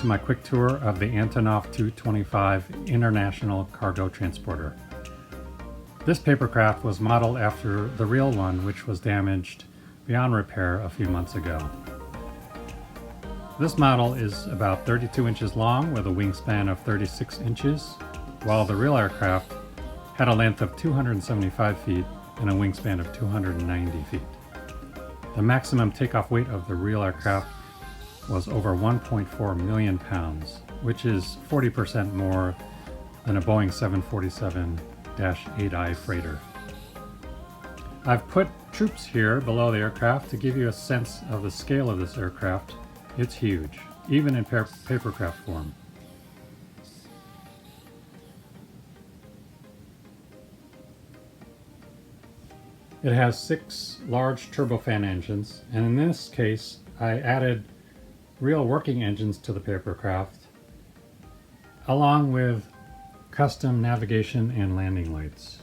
my quick tour of the Antonov 225 International Cargo Transporter. This papercraft was modeled after the real one, which was damaged beyond repair a few months ago. This model is about 32 inches long with a wingspan of 36 inches, while the real aircraft had a length of 275 feet and a wingspan of 290 feet. The maximum takeoff weight of the real aircraft was over 1.4 million pounds, which is 40% more than a Boeing 747-8i freighter. I've put troops here below the aircraft to give you a sense of the scale of this aircraft. It's huge, even in papercraft form. It has 6 large turbofan engines, and in this case I added real working engines to the papercraft, along with custom navigation and landing lights.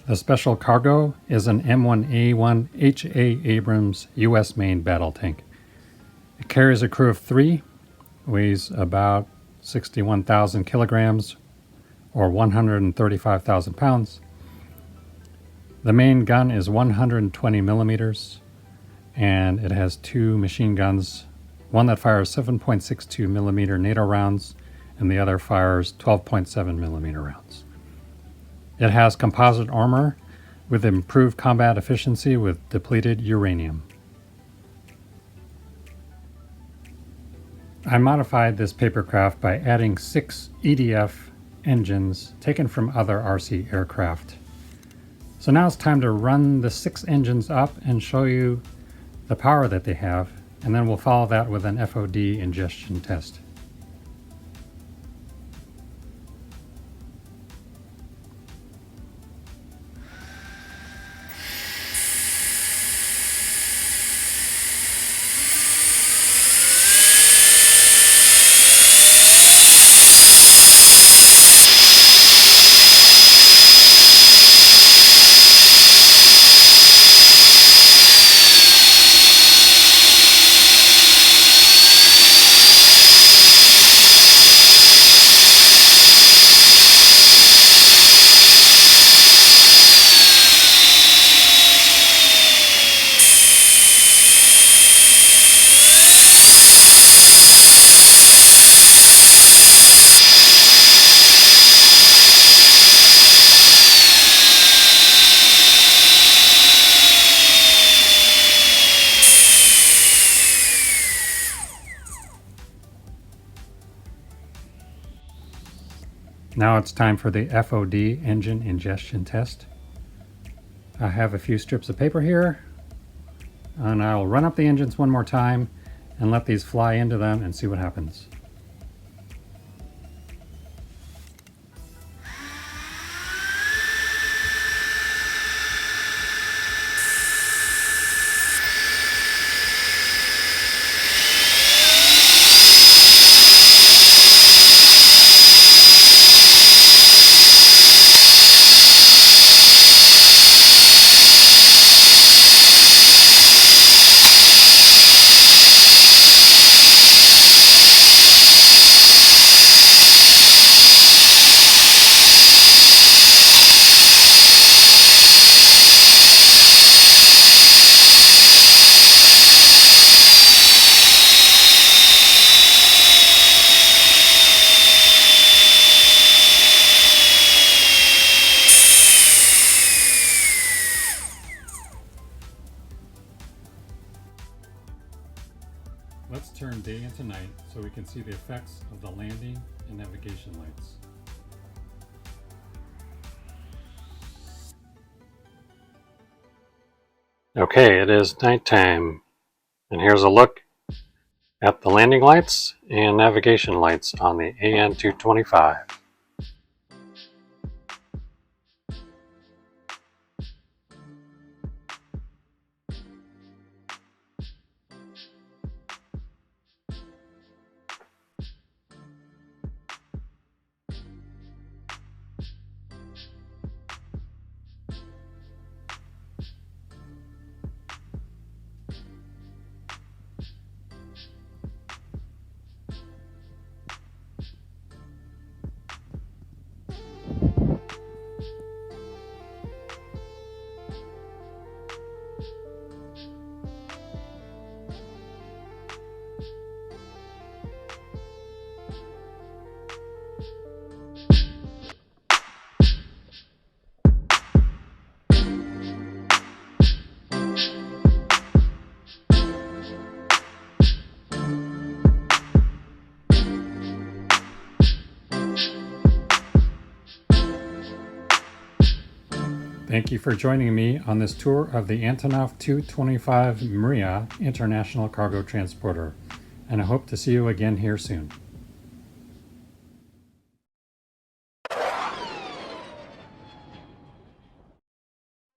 The special cargo is an M1A1 HA Abrams U.S. main battle tank. It carries a crew of 3, weighs about 61,000 kilograms or 135,000 pounds. The main gun is 120 millimeters, and it has 2 machine guns, one that fires 7.62 millimeter NATO rounds and the other fires 12.7 millimeter rounds. It has composite armor with improved combat efficiency with depleted uranium. I modified this papercraft by adding 6 EDF engines taken from other RC aircraft. So now it's time to run the 6 engines up and show you the power that they have, and then we'll follow that with an FOD ingestion test. Now it's time for the FOD engine ingestion test. I have a few strips of paper here, and I'll run up the engines one more time and let these fly into them and see what happens. day into night so we can see the effects of the landing and navigation lights. Okay, it is nighttime, and here's a look at the landing lights and navigation lights on the AN-225. Thank you for joining me on this tour of the Antonov 225 Mriya International Cargo Transporter, and I hope to see you again here soon.